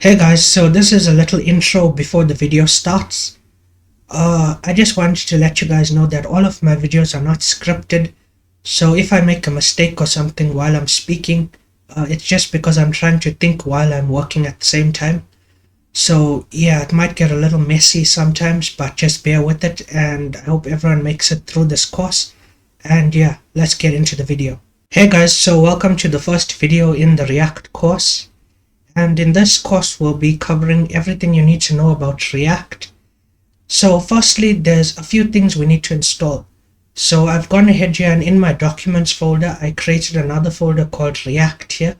Hey guys, so this is a little intro before the video starts. I just wanted to let you guys know that all of my videos are not scripted. So if I make a mistake or something while I'm speaking, it's just because I'm trying to think while I'm working at the same time. So yeah, it might get a little messy sometimes, but just bear with it, and I hope everyone makes it through this course. And yeah, let's get into the video. Hey guys, so welcome to the first video in the React course. And in this course, we'll be covering everything you need to know about React. So firstly, there's a few things we need to install. So I've gone ahead here, and in my documents folder, I created another folder called React here.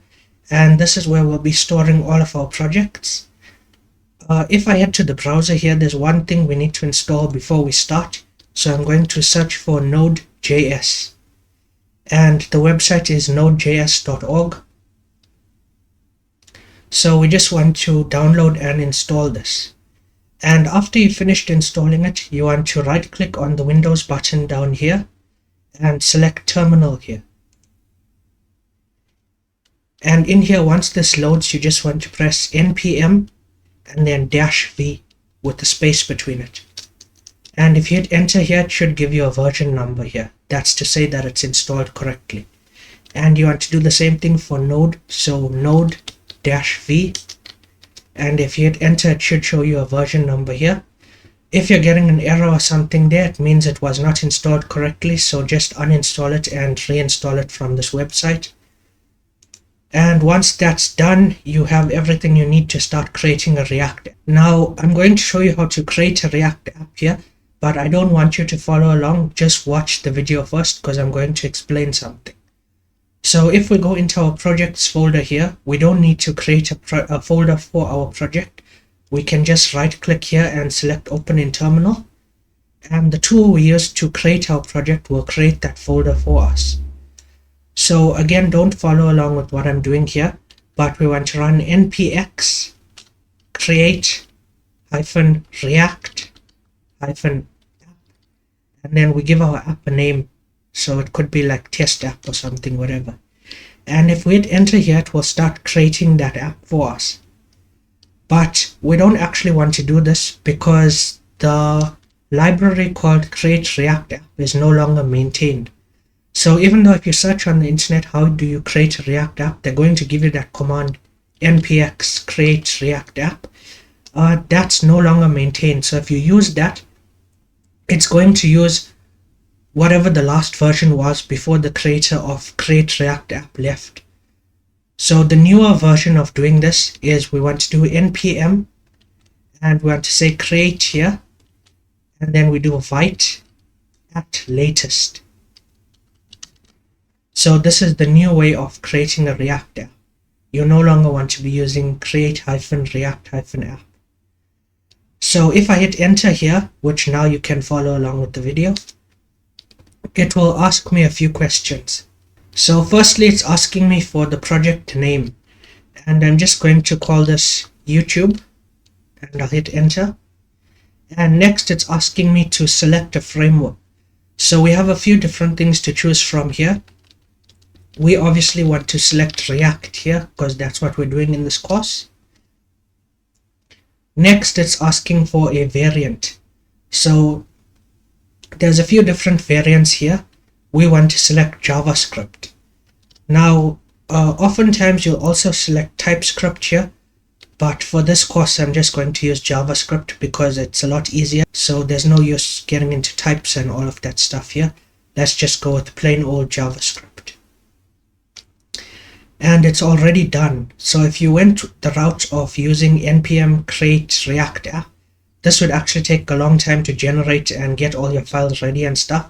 And this is where we'll be storing all of our projects. If I head to the browser here, there's one thing we need to install before we start. So I'm going to search for Node.js. And the website is nodejs.org. So we just want to download and install this. And after you've finished installing it, you want to right click on the Windows button down here and select Terminal here. And in here, once this loads, you just want to press npm and then -v with the space between it. And if you hit enter here, it should give you a version number here. That's to say that it's installed correctly. And you want to do the same thing for Node. So Node-v, and if you hit enter, it should show you a version number here. If you're getting an error or something there, it means it was not installed correctly, so just uninstall it and reinstall it from this website. And once that's done, you have everything you need to start creating a React app. Now I'm going to show you how to create a React app here, but I don't want you to follow along. Just watch the video first, because I'm going to explain something. So if we go into our projects folder here, we don't need to create a folder for our project. We can just right click here and select open in terminal. And the tool we use to create our project will create that folder for us. So again, don't follow along with what I'm doing here, but we want to run npx create -react -app, and then we give our app a name. So it could be like test app or something, whatever. And if we hit enter here, it will start creating that app for us. But we don't actually want to do this because the library called create react app is no longer maintained. So even though if you search on the internet, how do you create a React app, they're going to give you that command npx create react app. That's no longer maintained. So if you use that, it's going to use whatever the last version was before the creator of create react app left. So the newer version of doing this is we want to do npm, and we want to say create here, and then we do vite at latest. So this is the new way of creating a React app. You no longer want to be using create -react -app. So if I hit enter here, which now you can follow along with the video, it will ask me a few questions. So firstly, it's asking me for the project name, and I'm just going to call this YouTube, and I'll hit enter. And next, it's asking me to select a framework. So we have a few different things to choose from here. We obviously want to select React here because that's what we're doing in this course. Next, it's asking for a variant. So there's a few different variants here. We want to select JavaScript. Now, oftentimes you'll also select TypeScript here, but for this course, I'm just going to use JavaScript because it's a lot easier. So there's no use getting into types and all of that stuff here. Let's just go with plain old JavaScript. And it's already done. So if you went the route of using npm create react app, this would actually take a long time to generate and get all your files ready and stuff.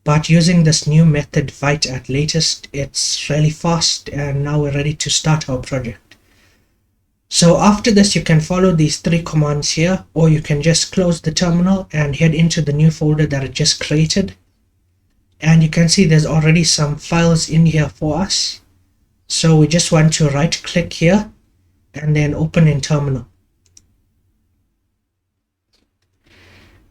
But using this new method vite at latest, it's really fast, and now we're ready to start our project. So after this, you can follow these 3 commands here, or you can just close the terminal and head into the new folder that it just created. And you can see there's already some files in here for us. So we just want to right click here and then open in terminal.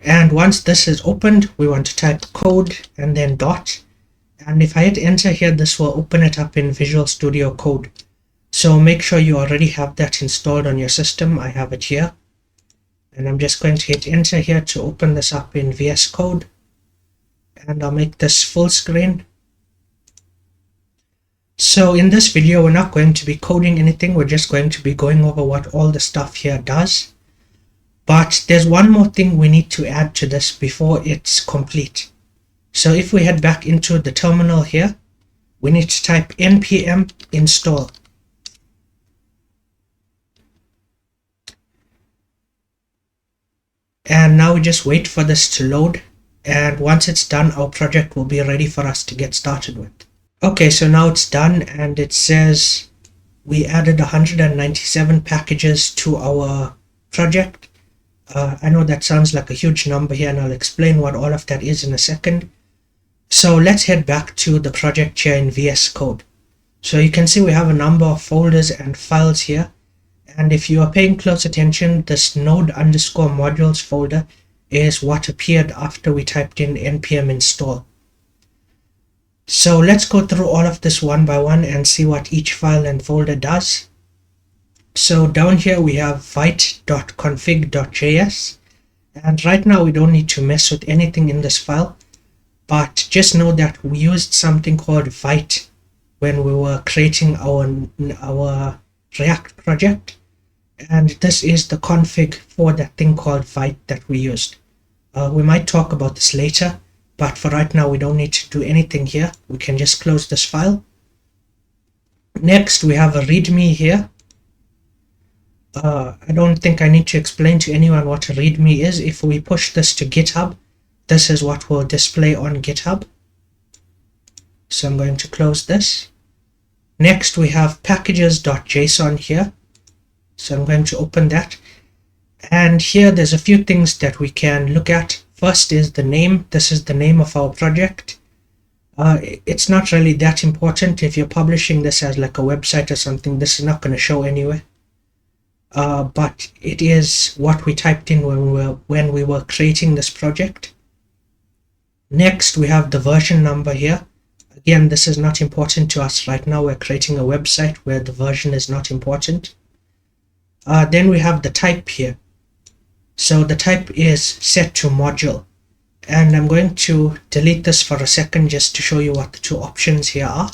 And once this is opened, we want to type code and then dot. And if I hit enter here, this will open it up in Visual Studio Code. So make sure you already have that installed on your system. I have it here. And I'm just going to hit enter here to open this up in VS Code. And I'll make this full screen. So in this video, we're not going to be coding anything. We're just going to be going over what all the stuff here does. But there's one more thing we need to add to this before it's complete. So if we head back into the terminal here, we need to type npm install. And now we just wait for this to load. And once it's done, our project will be ready for us to get started with. Okay, so now it's done and it says we added 197 packages to our project. I know that sounds like a huge number here, and I'll explain what all of that is in a second. So let's head back to the project here in VS Code. So you can see we have a number of folders and files here. And if you are paying close attention, this node_modules folder is what appeared after we typed in npm install. So let's go through all of this one by one and see what each file and folder does. So down here we have vite.config.js, and right now we don't need to mess with anything in this file, but just know that we used something called vite when we were creating our React project, and this is the config for that thing called vite that we used. We might talk about this later, but for right now we don't need to do anything here. We can just close this file. Next we have a readme here. I don't think I need to explain to anyone what a readme is. If we push this to GitHub, this is what will display on GitHub. So I'm going to close this. Next we have packages.json here. So I'm going to open that. And here there's a few things that we can look at. First is the name. This is the name of our project. It's not really that important. If you're publishing this as like a website or something, this is not going to show anywhere. But it is what we typed in when we were creating this project. Next we have the version number here. Again, this is not important to us right now. We're creating a website where the version is not important. Then we have the type here. So the type is set to module, and I'm going to delete this for a second just to show you what the two options here are.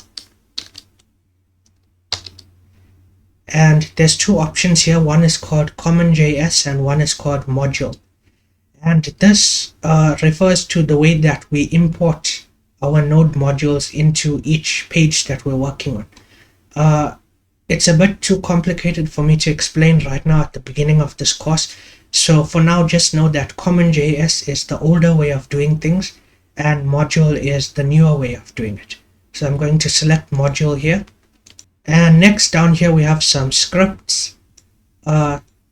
And there's two options here. One is called CommonJS and one is called module. And this refers to the way that we import our node modules into each page that we're working on. It's a bit too complicated for me to explain right now at the beginning of this course. So for now, just know that CommonJS is the older way of doing things and module is the newer way of doing it. So I'm going to select module here. And next down here we have some scripts.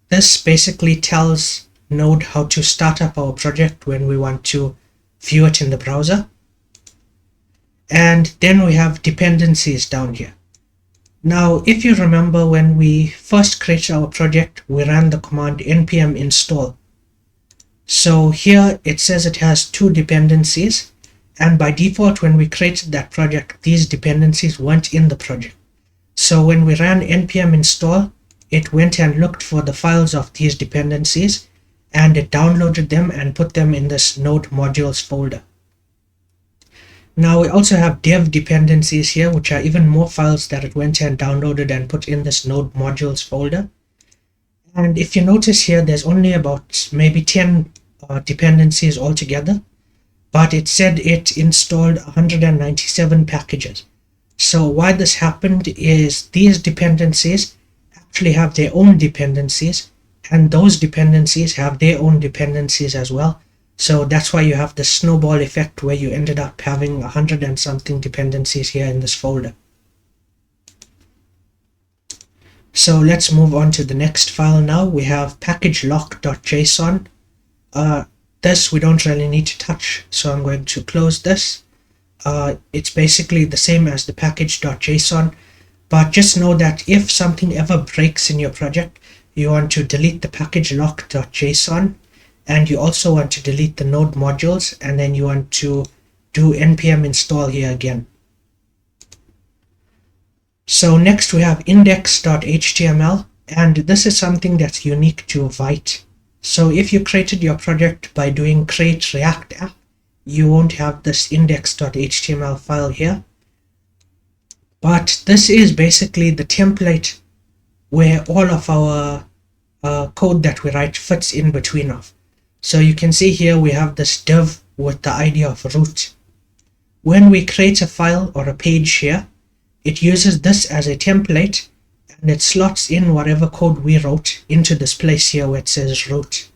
This basically tells Node how to start up our project when we want to view it in the browser. And then we have dependencies down here. Now, if you remember when we first created our project, we ran the command npm install. So here it says it has two dependencies, and by default when we created that project, these dependencies weren't in the project. So when we ran npm install, it went and looked for the files of these dependencies, and it downloaded them and put them in this node modules folder. Now we also have dev dependencies here, which are even more files that it went and downloaded and put in this node modules folder. And if you notice here, there's only about maybe 10 dependencies altogether, but it said it installed 197 packages. So why this happened is these dependencies actually have their own dependencies, and those dependencies have their own dependencies as well. So that's why you have the snowball effect where you ended up having 100 and something dependencies here in this folder. So let's move on to the next file now. We have packagelock.json. This we don't really need to touch, so I'm going to close this. It's basically the same as the package.json, but just know that if something ever breaks in your project, you want to delete the packagelock.json, and you also want to delete the node modules, and then you want to do npm install here again. So next we have index.html, and this is something that's unique to Vite. So if you created your project by doing create React app, you won't have this index.html file here. But this is basically the template where all of our code that we write fits in between of. So you can see here we have this div with the ID of root. When we create a file or a page here, it uses this as a template and it slots in whatever code we wrote into this place here where it says root.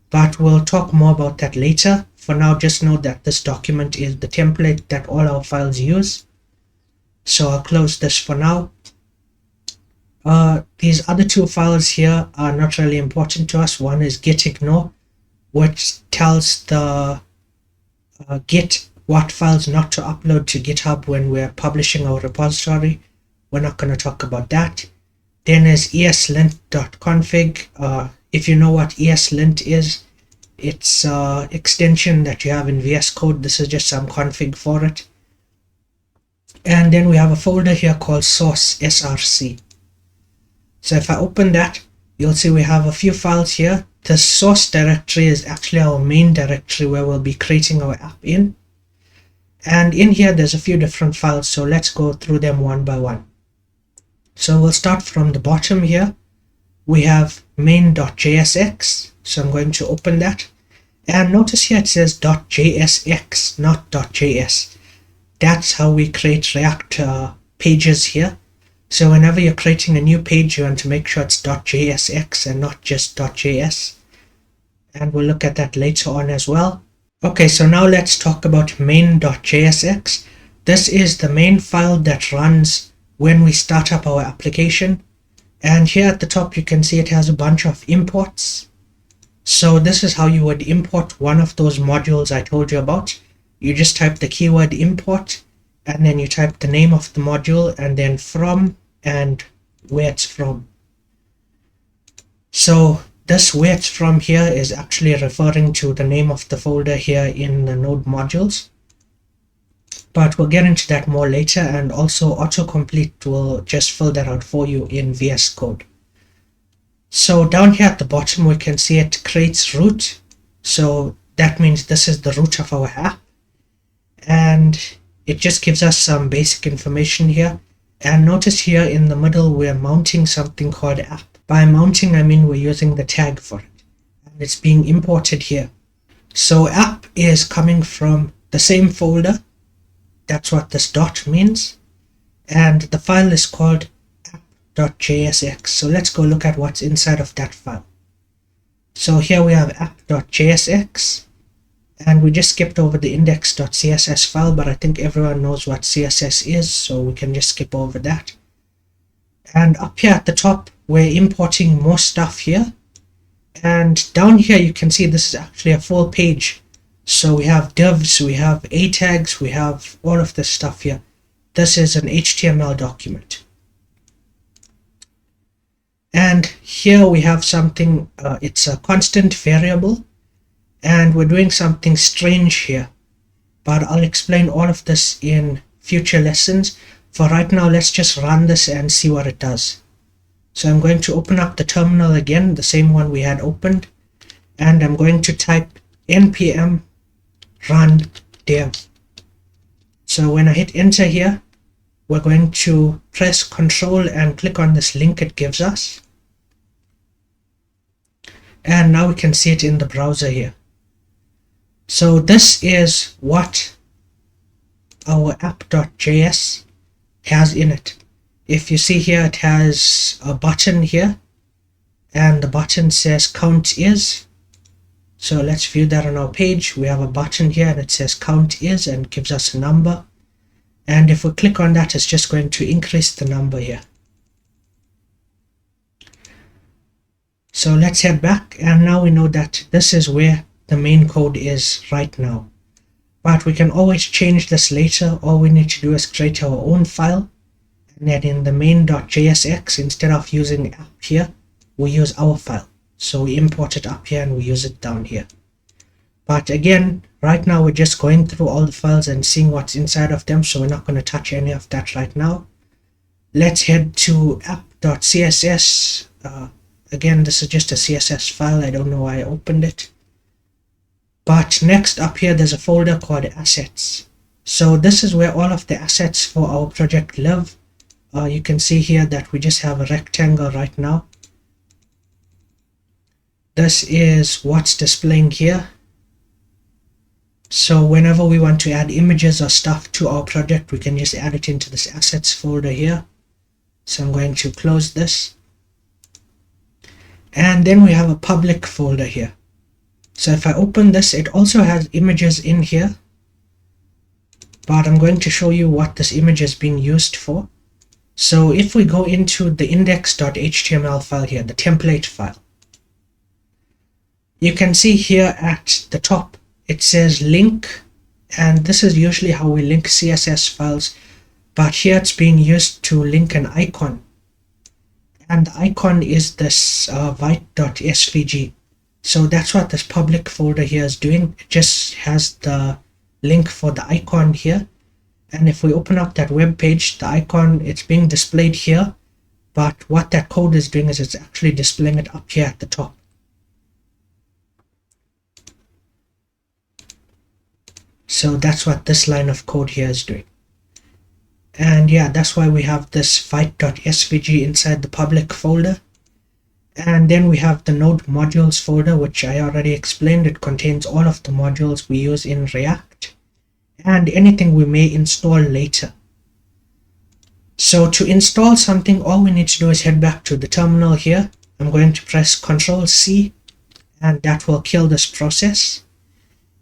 But we'll talk more about that later. For now, just know that this document is the template that all our files use. So I'll close this for now. These other two files here are not really important to us. One is gitignore, which tells the Git what files not to upload to GitHub when we're publishing our repository. We're not going to talk about that. Then is eslint.config. If you know what eslint is, it's an extension that you have in VS Code. This is just some config for it. And then we have a folder here called source src. So if I open that, you'll see we have a few files here. The source directory is actually our main directory where we'll be creating our app in. And in here, there's a few different files. So let's go through them one by one. So we'll start from the bottom here. We have main.jsx. So I'm going to open that. And notice here it says .jsx, not .js. That's how we create React pages here. So whenever you're creating a new page, you want to make sure it's .jsx and not just .js. And we'll look at that later on as well. Okay, so now let's talk about main.jsx. This is the main file that runs when we start up our application. And here at the top, you can see it has a bunch of imports. So this is how you would import one of those modules I told you about. You just type the keyword import, and then you type the name of the module, and then from and where it's from. So this where it's from here is actually referring to the name of the folder here in the node modules. But we'll get into that more later, and also autocomplete will just fill that out for you in VS Code. So down here at the bottom, we can see it creates root. So that means this is the root of our app. And it just gives us some basic information here. And notice here in the middle, we're mounting something called app. By mounting, I mean we're using the tag for it. And it's being imported here. So app is coming from the same folder. That's what this dot means. And the file is called app.jsx. So let's go look at what's inside of that file. So here we have app.jsx. And we just skipped over the index.css file, but I think everyone knows what CSS is, so we can just skip over that. And up here at the top, we're importing more stuff here. And down here, you can see this is actually a full page. So we have divs, we have A tags, we have all of this stuff here. This is an HTML document. And here we have something, it's a constant variable. And we're doing something strange here, but I'll explain all of this in future lessons. For right now, let's just run this and see what it does. So I'm going to open up the terminal again, the same one we had opened, and I'm going to type npm run dev. So when I hit enter here, we're going to press Control and click on this link it gives us. And now we can see it in the browser here. So this is what our app.js has in it. If you see here, it has a button here, and the button says count is. So let's view that on our page. We have a button here and it says count is and gives us a number. And if we click on that, it's just going to increase the number here. So let's head back, and now we know that this is where the main code is right now. But we can always change this later. All we need to do is create our own file, and then in the main.jsx, instead of using app here, we use our file. So we import it up here and we use it down here. But again, right now we're just going through all the files and seeing what's inside of them, so we're not going to touch any of that right now. let's head to app.css. Again, this is just a CSS file. I don't know why I opened it. But next up here, there's a folder called assets. So this is where all of the assets for our project live. You can see here that we just have a rectangle right now. This is what's displaying here. So whenever we want to add images or stuff to our project, we can just add it into this assets folder here. So I'm going to close this. And then we have a public folder here. So if I open this, it also has images in here. But I'm going to show you what this image is being used for. So if we go into the index.html file here, the template file, you can see here at the top, it says link, and this is usually how we link CSS files, but here it's being used to link an icon, and the icon is this vite.svg. So that's what this public folder here is doing. It just has the link for the icon here, and if we open up that web page, the icon, it's being displayed here, but what that code is doing is it's actually displaying it up here at the top. So that's what this line of code here is doing. And yeah, that's why we have this vite.svg inside the public folder. And then we have the node modules folder, which I already explained. It contains all of the modules we use in React and anything we may install later. So to install something, all we need to do is head back to the terminal here. I'm going to press Ctrl+C, and that will kill this process.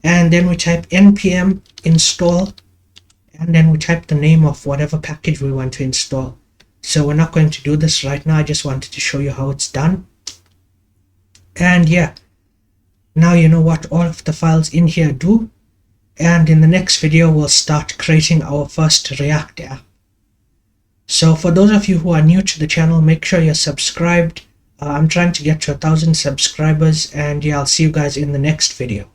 And then we type npm install, and then we type the name of whatever package we want to install. So we're not going to do this right now. I just wanted to show you how it's done. And yeah, now you know what all of the files in here do. And in the next video, we'll start creating our first React app. So for those of you who are new to the channel, make sure you're subscribed. I'm trying to get to 1,000 subscribers, and yeah, I'll see you guys in the next video.